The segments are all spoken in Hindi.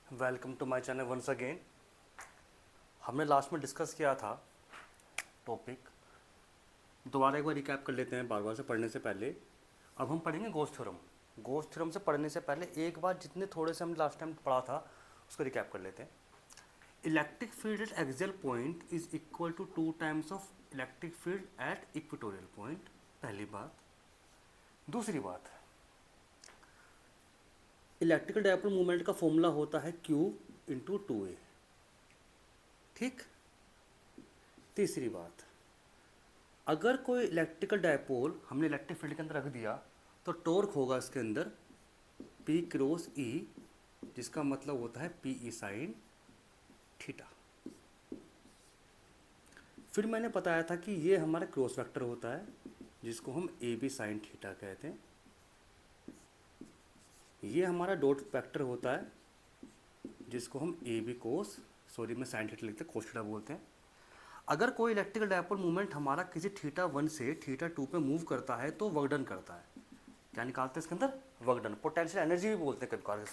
Welcome to my channel once again. हमने लास्ट में डिस्कस किया था टॉपिक, दोबारा एक बार रिकैप कर लेते हैं बार बार से पढ़ने से पहले। अब हम पढ़ेंगे गॉस थ्योरम। गॉस थ्योरम से पढ़ने से पहले एक बार जितने थोड़े से हमने लास्ट टाइम पढ़ा था उसको रिकैप कर लेते हैं। Electric field at axial point is equal to 2 times of electric field at equatorial point, पहली बात। दूसरी बात, इलेक्ट्रिकल डायपोल मूवमेंट का फॉर्मूला होता है Q इंटू 2A, ठीक। तीसरी बात, अगर कोई इलेक्ट्रिकल डायपोल हमने इलेक्ट्रिक फील्ड के अंदर रख दिया तो टॉर्क होगा इसके अंदर P क्रॉस E, जिसका मतलब होता है PE साइन थीटा। फिर मैंने बताया था कि ये हमारा क्रॉस वेक्टर होता है जिसको हम AB साइन थीटा कहते हैं। ये हमारा डॉट वेक्टर होता है जिसको हम AB कोस, सॉरी मैं साइन थीटा लिखते हैं, कोस थीटा बोलते हैं। अगर कोई इलेक्ट्रिकल डायपोल मूवमेंट हमारा किसी थीटा 1 से थीटा 2 पे मूव करता है तो वर्क डन करता है। क्या निकालते हैं इसके अंदर? Work done. पोटेंशियल एनर्जी भी बोलते हैं कभी कभार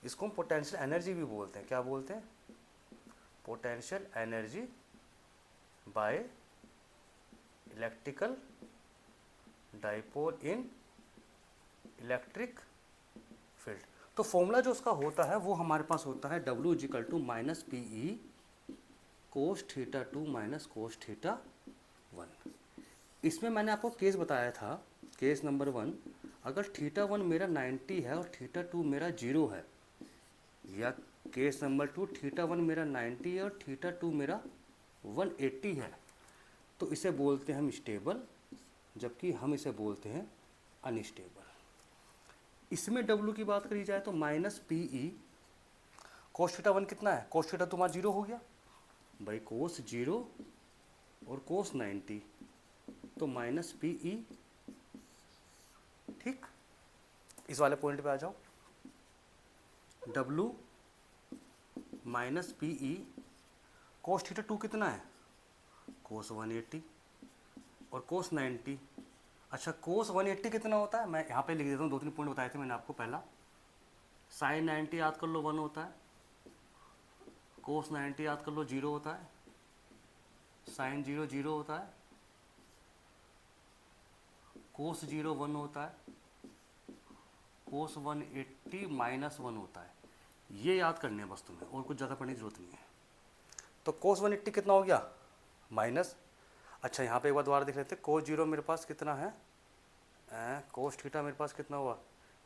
इसको हम पोटेंशियल एनर्जी भी बोलते हैं। क्या बोलते हैं? Potential energy by electrical dipole in electric field. तो फॉर्मूला जो उसका होता है वो हमारे पास होता है W equal to minus PE cos theta 2 minus cos theta 1। इसमें मैंने आपको केस बताया था, केस नंबर 1, अगर थीटा 1 मेरा 90 है और थीटा 2 मेरा 0 है, या केस नंबर 2 थीटा 1 मेरा 90 है और थीटा 2 मेरा 180 है, तो इसे बोलते हैं हम स्टेबल, जबकि हम इसे बोलते हैं अनस्टेबल। इसमें W की बात करी जाए तो माइनस PE कोस थीटा 1 कितना है? कोस थीटा तुम्हारा 0 हो गया भाई, कोस 0 और कोस 90, तो माइनस PE, ठीक। इस वाले पॉइंट पे आ जाओ। W minus PE cos theta 2 कितना है? कोस 180 और कोस 90। अच्छा, कोस 180 कितना होता है? मैं यहाँ पे लिख देता हूँ, 2-3 पॉइंट बताए थे मैंने आपको। पहला, साइन 90 याद कर लो 1 होता है, कोस 90 याद कर लो 0 होता है, साइन 0 0 होता है, कोस 0 1 होता है, कोस 180 माइनस 1 होता है। ये याद करने हैं बस तुम्हें, और कुछ ज़्यादा पढ़ने की जरूरत नहीं है। तो कोस 180 कितना हो गया? माइनस। अच्छा, यहाँ पे एक बार दोबारा देख लेते हैं। कोस 0 मेरे पास कितना है? कोस थीटा मेरे पास कितना हुआ?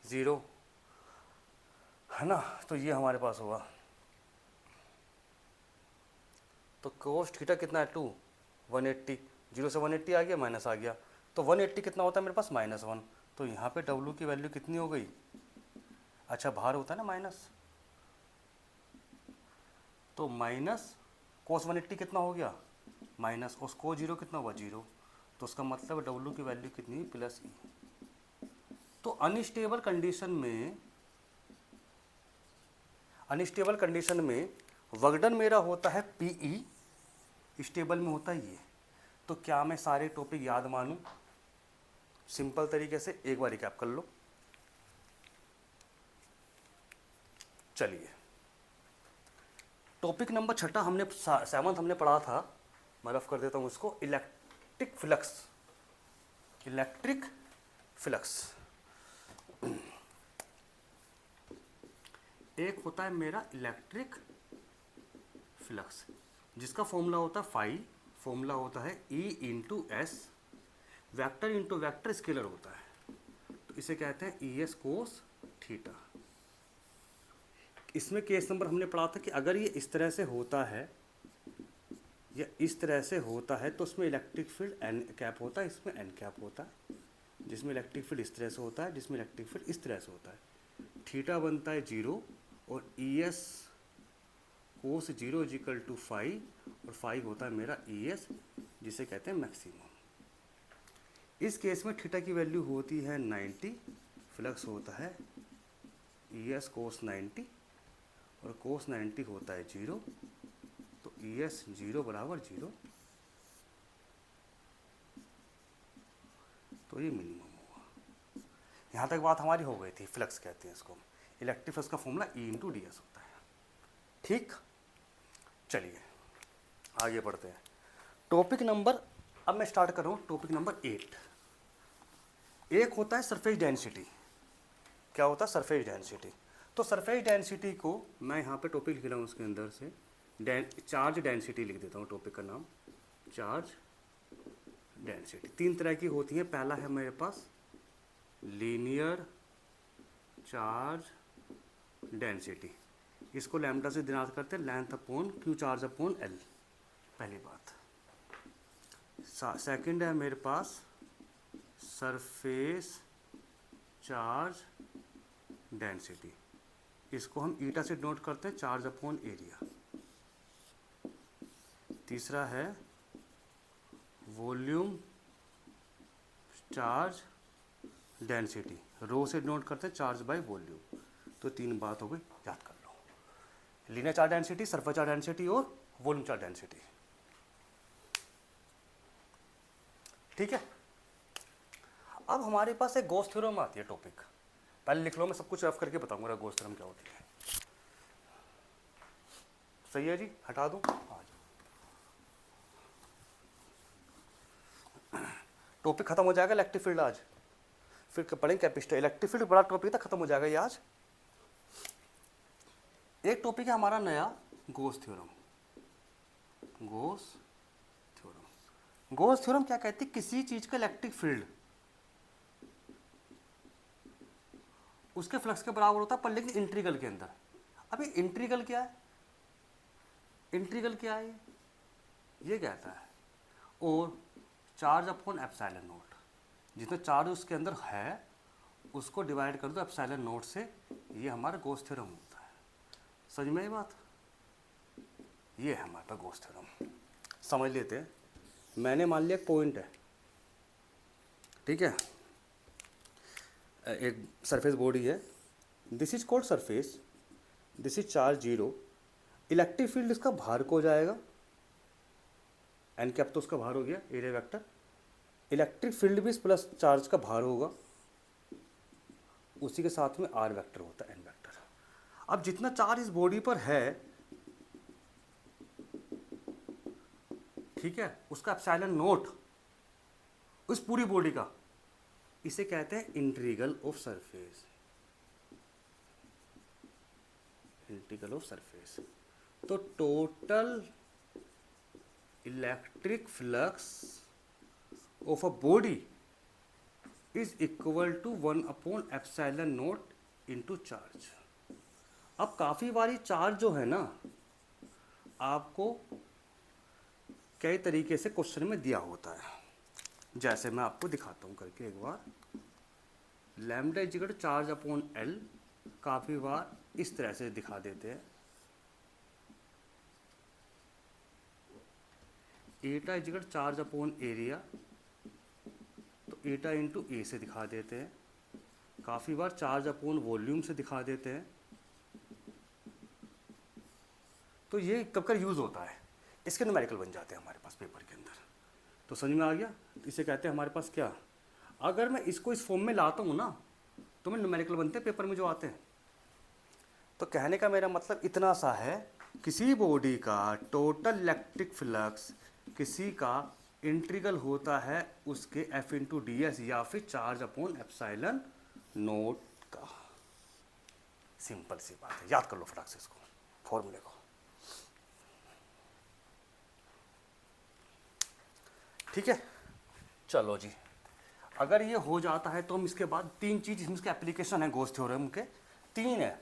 0 है ना, तो ये हमारे पास हुआ। तो कोस थीटा कितना है? 2, 180, 0 से 180 आ गया, माइनस आ गया, तो 180 कितना होता है मेरे पास? -1। तो यहाँ पे W की वैल्यू कितनी हो गई? अच्छा, बाहर होता है ना माइनस, तो माइनस कोस 180 कितना हो गया? माइनस, और कोस 0 कितना हुआ? 0। तो उसका मतलब W की वैल्यू कितनी हुई? +E। तो अनस्टेबल कंडीशन में वर्कडन मेरा होता है PE, स्टेबल में होता है ये। तो क्या मैं सारे टॉपिक याद मानूं? सिंपल तरीके से एक बार रिकैप कर लो। चलिए, टॉपिक नंबर 6 हमने 7 हमने पढ़ा था, मैं रफ कर देता हूँ उसको। Electric flux. इलेक्ट्रिक फ्लक्स एक होता है मेरा इलेक्ट्रिक फ्लक्स, जिसका फॉर्मूला होता है फाई, फॉर्मूला होता है E into S, vector into vector scalar होता है, तो इसे कहते हैं ES कोस थीटा। इसमें केस नंबर हमने पढ़ा था कि अगर ये इस तरह से होता है या इस तरह से होता है तो उसमें इलेक्ट्रिक फील्ड n कैप होता है, इसमें n कैप होता है। जिसमें इलेक्ट्रिक फील्ड इस तरह से होता है, जिसमें इलेक्ट्रिक फील्ड इस तरह से होता है, थीटा बनता है 0 और ES कोस 0 इजिकल टू 5, और 5 होता है मेरा ES, जिसे कहते हैं मैक्सिमम। इस केस में थीटा की वैल्यू होती है 90, फ्लक्स होता है ES कोस 90 और कोस 90 होता है 0, तो ES 0 बराबर 0, तो ये मिनिमम हुआ। यहाँ तक बात हमारी हो गई थी। फ्लक्स कहते हैं इसको, इलेक्ट्रिक फ्लक्स का formula E into D S होता है। ठीक, चलिए आगे बढ़ते हैं। टॉपिक नंबर, अब मैं स्टार्ट कर रहा हूँ टॉपिक नंबर 8। एक होता है सरफेस डेंसिटी। क्या होता है? Surface density. तो सरफेस डेंसिटी को मैं यहाँ पे टॉपिक लिख रहा हूँ, उसके अंदर से चार्ज डेंसिटी लिख देता हूँ, टॉपिक का नाम चार्ज डेंसिटी। 3 तरह की होती है। पहला है मेरे पास लीनियर चार्ज डेंसिटी, इसको लैम्डा से डिनोट करते हैं, length upon Q charge upon L, पहली बात। सेकंड है मेरे पास सरफेस चार्ज डेंसिटी, इसको हम ईटा से डिनोट करते हैं, चार्ज अपॉन एरिया। तीसरा है वॉल्यूम चार्ज डेंसिटी, रो से डिनोट करते हैं, चार्ज बाय वॉल्यूम। तो 3 बात हो गई, याद कर लो। Linear charge density, surface charge density और वॉल्यूम चार्ज डेंसिटी। ठीक है। अब हमारे पास एक गॉस थ्योरम आती है टॉपिक, पहले लिख लो, मैं सब कुछ रफ करके बताऊंगा गॉस थ्योरम क्या होती है। सही है जी, हटा दूं? टॉपिक खत्म हो जाएगा इलेक्ट्रिक फील्ड आज, फिर पढ़ेंगे कैपेसिटर। इलेक्ट्रिक फील्ड बड़ा टॉपिक था, खत्म हो जाएगा ये आज। एक टॉपिक है हमारा नया, Gauss theorem. Gauss theorem, Gauss theorem क्या कहती है? किसी चीज का इलेक्ट्रिक फील्ड उसके फ्लक्स के बराबर होता है, पर लेकिन इंटीग्रल के अंदर। अब ये इंटीग्रल क्या है? इंटीग्रल क्या है? ये कहता है और चार्ज अपॉन एप्सिलॉन नोट, जितना चार्ज उसके अंदर है उसको डिवाइड कर दो एप्सिलॉन नोट से, ये हमारा गॉस थ्योरम होता है। समझ में आई बात? ये है हमारे पास गॉस थ्योरम। समझ लेते हैं। मैंने मान लिया एक पॉइंट है, ठीक है, एक सरफेस बॉडी है, this is called surface, this is charge 0। Electric field इसका बाहर को जाएगा, एन कैप तो उसका बाहर हो गया, एरिया वेक्टर। इलेक्ट्रिक फील्ड भी इस प्लस चार्ज का बाहर होगा, उसी के साथ में आर वेक्टर होता है, एन वेक्टर। अब जितना चार्ज इस बॉडी पर है, ठीक है, उसका एप्सिलॉन नोट उस पूरी बॉडी का, इसे कहते हैं integral of surface. Integral of surface. तो total electric flux of a body is equal to 1 upon epsilon naught into charge. अब काफी बारी चार्ज जो है ना, आपको कई तरीके से क्वेश्चन में दिया होता है, जैसे मैं आपको दिखाता हूँ करके एक बार। Lambda equal to charge upon L काफी बार इस तरह से दिखा देते हैं। Eta equal to charge upon area, तो एटा इंटू ए से दिखा देते हैं। काफी बार चार्ज अपॉन वॉल्यूम से दिखा देते हैं। तो ये कब कर यूज होता है, इसके न्यूमेरिकल बन जाते हैं हमारे पास पेपर के अंदर। तो समझ में आ गया? इसे कहते हैं हमारे पास क्या, अगर मैं इसको इस फॉर्म में लाता हूँ ना, तो मैं न्यूमेरिकल बनते हैं पेपर में जो आते हैं। तो कहने का मेरा मतलब इतना सा है, किसी बॉडी का टोटल इलेक्ट्रिक फ्लक्स किसी का इंटीग्रल होता है उसके एफ इंटू डी एस या फिर चार्ज अपॉन एप्सिलॉन नोट का। सिंपल सी बात है, याद कर लो फटाक से इसको, फॉर्मूले को। ठीक है, चलो जी। अगर ये हो जाता है तो हम इसके बाद 3 चीज इसके एप्लीकेशन है गॉस थ्योरम के, 3 है,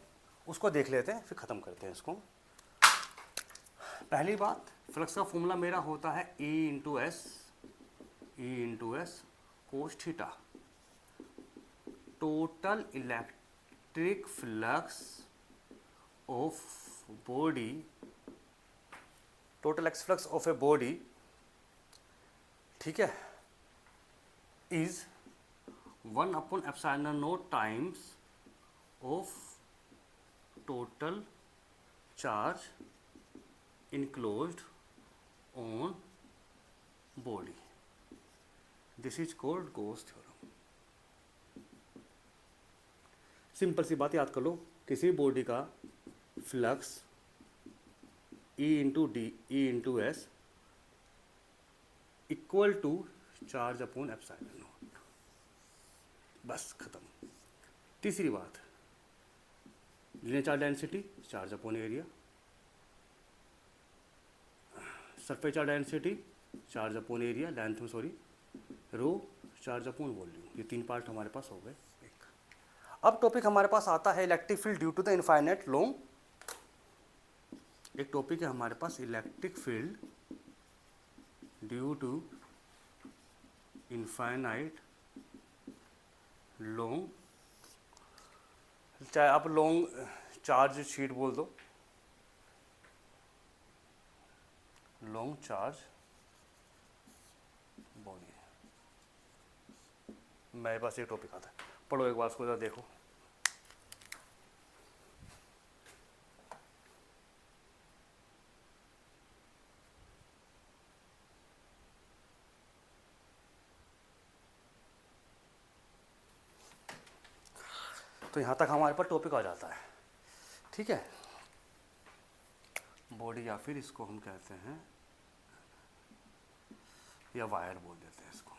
उसको देख लेते हैं, फिर खत्म करते हैं इसको। पहली बात, फ्लक्स का फॉर्मूला मेरा होता है E into S cos theta. Total electric flux of body, total electric flux of a body, ठीक है, is 1 upon epsilon naught times of total charge enclosed on body. This is called Gauss theorem. Simple सी बात याद कर लो, किसी बॉडी का flux E into D E into S equal to charge upon epsilon naught. बस खत्म। तीसरी बात, linear charge density charge upon area, surface charge density charge upon area length में सॉरी, रो चार्ज अपॉन वॉल्यूम। ये तीन पार्ट हमारे पास हो गए। एक अब टॉपिक हमारे पास आता है electric field due to the infinite long. एक टॉपिक है हमारे पास electric field due to infinite long, चाहे आप लॉन्ग चार्ज शीट बोल दो, लॉन्ग चार्ज बॉडी। मेरे पास एक टॉपिक आता है, पढ़ो एक बार उसको जरा देखो। तो यहाँ तक हमारे पास टॉपिक आ जाता है, ठीक है। बॉडी या फिर इसको हम कहते हैं या वायर बोल देते हैं इसको।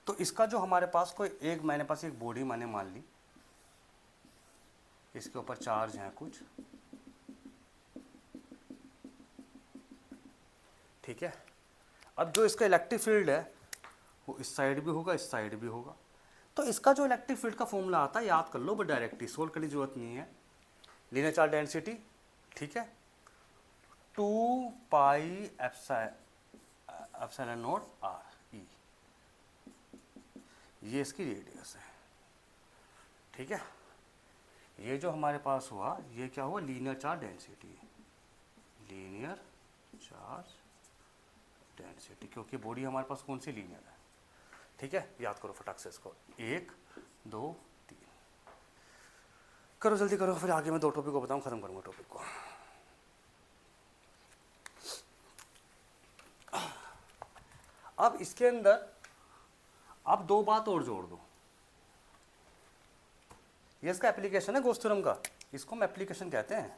तो इसका जो हमारे पास कोई एक, मैंने पास एक बॉडी मैंने मान ली, इसके ऊपर चार्ज हैं कुछ, ठीक है। अब जो इसका इलेक्ट्रिक फील्ड है वो इस साइड भी होगा, इस साइड भी होगा। तो इसका जो इलेक्ट्रिक फील्ड का फॉर्मूला आता है याद कर लो, बट डायरेक्टली सोल्व करने की जरूरत नहीं है। लीनियर चार्ज डेंसिटी, ठीक है, 2 pi epsilon not R E, ये इसकी रेडियस है, ठीक है। ये जो हमारे पास हुआ ये क्या हुआ, linear charge density, linear charge density, क्योंकि बॉडी हमारे पास कौन सी लीनियर है, ठीक है। याद करो फटाक से इसको, 1 2 3 करो, जल्दी करो, फिर आगे मैं 2 टॉपिक को बताऊं, खत्म करूंगा टॉपिक को। अब इसके अंदर आप 2 बात और जोड़ दो। ये इसका एप्लीकेशन है गॉस थ्योरम का, इसको हम एप्लीकेशन कहते हैं।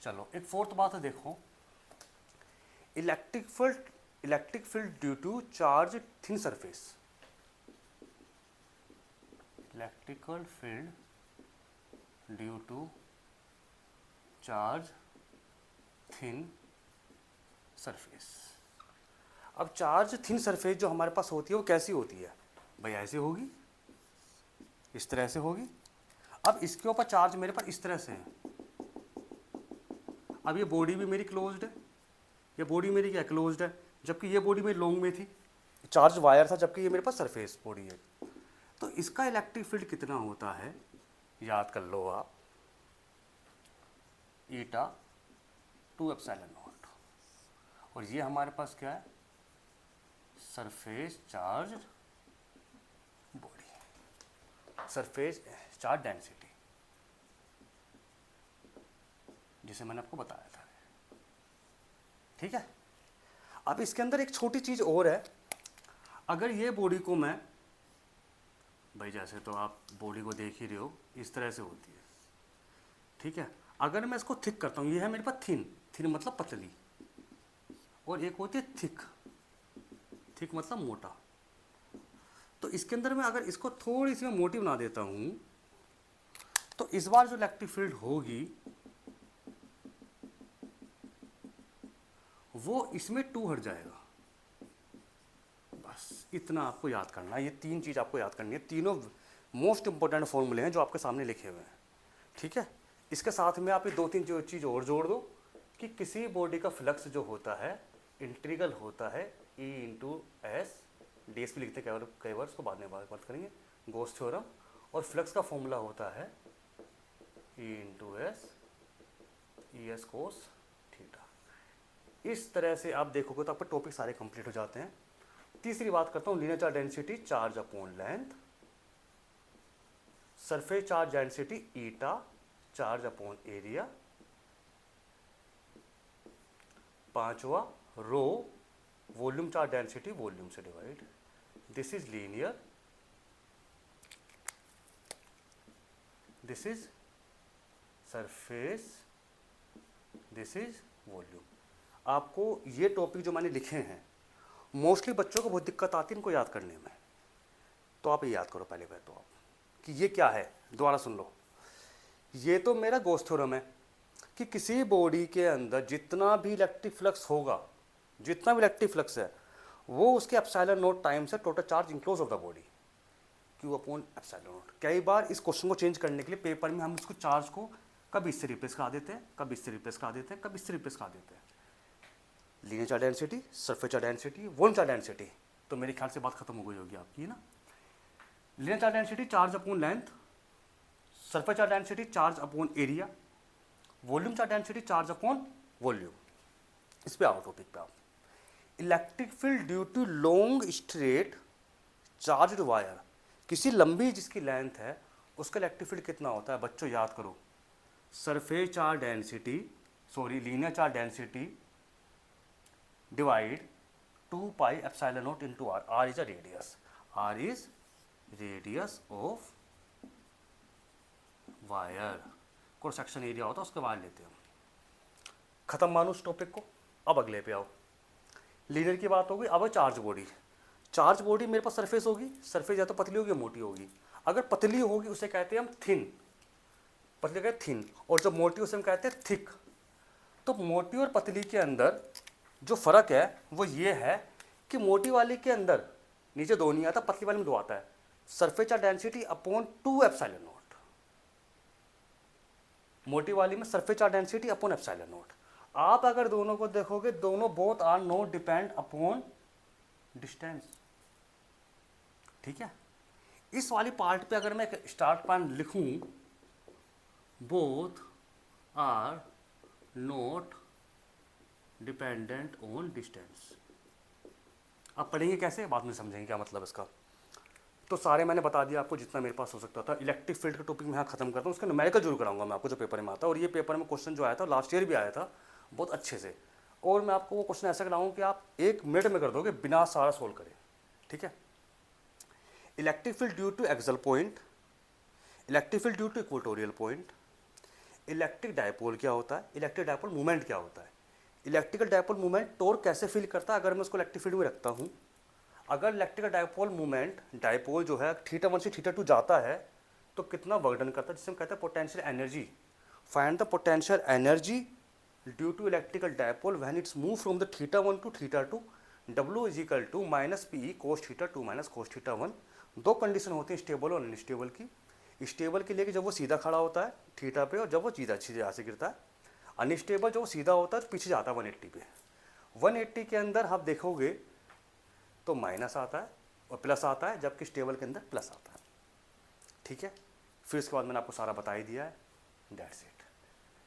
चलो एक फोर्थ बात है, देखो, electric field due to charge thin surface, electrical field due to charge thin surface. अब चार्ज थिन सरफेस जो हमारे पास होती है वो कैसी होती है भाई, ऐसे होगी, इस तरह से होगी। अब इसके ऊपर चार्ज मेरे पास इस तरह से है। अब ये बॉडी भी मेरी क्लोज्ड है, ये बॉडी मेरी क्या क्लोज्ड है, जबकि ये बॉडी मेरी लॉन्ग में थी, चार्ज वायर था, जबकि ये मेरे पास सरफेस बॉडी है। तो इसका इलेक्ट्रिक फील्ड कितना होता है, याद कर लो आप, ईटा 2 एप्सिलॉन नॉट, और ये हमारे पास क्या है, surface charge body, surface charge density, जिसे मैंने आपको बताया था, ठीक है। अब इसके अंदर एक छोटी चीज और है, अगर ये बॉडी को मैं भाई, जैसे तो आप बॉडी को देख ही रहे हो, इस तरह से होती है, ठीक है। अगर मैं इसको थिक करता हूँ, ये है मेरे पास थिन, थिन मतलब पतली, और एक होती है थिक, थिक मतलब मोटा। तो इसके अंदर मैं अगर इसको थोड़ी सी मैं मोटी बना देता हूँ, तो इस बार जो इलेक्ट्रिक फील्ड होगी वो इसमें 2 हट जाएगा। बस इतना आपको याद करना है, ये 3 चीज़ आपको याद करनी है, तीनों मोस्ट इंपॉर्टेंट फॉर्मूले हैं जो आपके सामने लिखे हुए हैं, ठीक है। इसके साथ में आप ये 2-3 चीज़ और जोड़ दो कि किसी बॉडी का फ्लक्स जो होता है इंटीग्रल होता है E into S, D S भी लिखते हैं कई बार, उसको बाद में बात करेंगे, गॉस थ्योरम, और फ्लक्स का फॉर्मूला होता है E into S E S cos theta. इस तरह से आप देखोगे तो आपके टॉपिक सारे कंप्लीट हो जाते हैं। तीसरी बात करता हूँ, linear charge density charge upon length, surface charge density eta charge upon area, पांचवा rho volume charge density volume से divide. This is linear this is surface, this is volume. आपको ये टॉपिक जो मैंने लिखे हैं मोस्टली बच्चों को बहुत दिक्कत आती है इनको याद करने में, तो आप ये याद करो पहले बात तो आप कि ये क्या है। दोबारा सुन लो, ये तो मेरा गॉस थ्योरम है कि किसी बॉडी के अंदर जितना भी इलेक्ट्रिक फ्लक्स होगा, जितना भी इलेक्ट्रिक फ्लक्स है वो उसके एप्सिलॉन नॉट टाइम से total charge enclose of the body Q upon epsilon not. कई बार इस क्वेश्चन को चेंज करने के लिए पेपर में हम इसको चार्ज को कभी इससे रिप्लेस करा देते हैं, कभी इससे रिप्लेस करा देते हैं, कभी इससे रिप्लेस करा देते हैं। Linear charge density, surface charge density, volume charge density, तो मेरे ख्याल से बात खत्म हो गई होगी आपकी ना। Linear charge density charge upon length, surface charge density charge upon area, volume charge density charge upon volume. इस पे आओ टॉपिक पे आप। Electric field due to long straight charged wire, किसी लंबी जिसकी लेंथ है उसका इलेक्ट्रिक फील्ड कितना होता है बच्चों याद करो। Surface charge density, sorry linear charge density divide 2 pi epsilon not into r। r is a radius, r is radius of wire. Cross section area होता है उसके वायर लेते हैं हम। खत्म मानो उस टॉपिक को। अब अगले पे आओ। लीनियर की बात होगी, अब चार्ज बॉडी। चार्ज बॉडी मेरे पास सरफेस होगी, सरफेस या तो पतली होगी या मोटी होगी। अगर पतली होगी उसे कहते हैं हम थिन, पतली कहते हैं थिन, और जब मोटी उसे हम कहते हैं थिक। तो मोटी और पतली के अंदर जो फ़र्क है वो ये है कि मोटी वाली के अंदर नीचे 2 नहीं आता, पतली वाले में 2 आता है। Surface charge density upon 2 epsilon naught, मोटी वाली में surface charge density upon epsilon naught. आप अगर दोनों को देखोगे दोनों both are not depend upon distance, ठीक है। इस वाली पार्ट पे अगर मैं स्टार्ट पॉइंट लिखूं, both are not dependent on distance. अब पढ़ेंगे कैसे, बाद में समझेंगे क्या मतलब इसका। तो सारे मैंने बता दिया आपको जितना मेरे पास हो सकता था। इलेक्ट्रिक फील्ड का टॉपिक मैं यहाँ खत्म करता हूँ, उसका न्यूमेरिकल जरूर कराऊंगा मैं आपको जो पेपर में आता है। और ये पेपर में क्वेश्चन जो आया था लास्ट ईयर भी आया था बहुत अच्छे से, और मैं आपको वो क्वेश्चन ऐसा कराऊँ कि आप 1 मिनट में कर दोगे बिना सारा सोल्व करें, ठीक है। Electric field due to axial point, electric field due to equatorial point. Electric dipole क्या होता है, इलेक्ट्रिक डायपोल मूवमेंट क्या होता है। इलेक्ट्रिकल डायपोल मूवमेंट टॉर्क कैसे फील करता है अगर मैं उसको इलेक्ट्रिक फील्ड में रखता हूँ। अगर इलेक्ट्रिकल डायपोल मूवमेंट, डायपोल जो है θ1 से θ2 जाता है तो कितना वर्क डन करता है, जिसे हम कहते हैं potential energy. Find the potential energy due to electrical dipole when it's move from the θ1 to θ2। W is equal to -PE cos θ2 minus cos θ1। 2 condition होती है स्टेबल और अनस्टेबल की। स्टेबल के लिए कि जब वो सीधा खड़ा होता है थीटा पे और जब वो सीधा यहाँ से गिरता है। अनस्टेबल जो सीधा होता है तो पीछे जाता है 180 पे। 180 के अंदर आप देखोगे तो माइनस आता है और प्लस आता है, जबकि स्टेबल के अंदर प्लस आता है, ठीक है। फिर उसके बाद मैंने आपको सारा बता ही दिया है। That's it,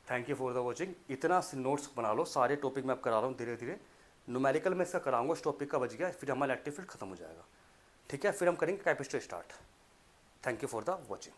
thank you for the watching. इतना नोट्स बना लो, सारे टॉपिक मैं अब करा रहा हूँ धीरे धीरे। न्यूमेरिकल में इसका कराऊंगा, इस टॉपिक का बच गया, फिर हमारा इलेक्ट्रिक फील्ड खत्म हो जाएगा, ठीक है। फिर हम करेंगे capacitor start. Thank you for the watching.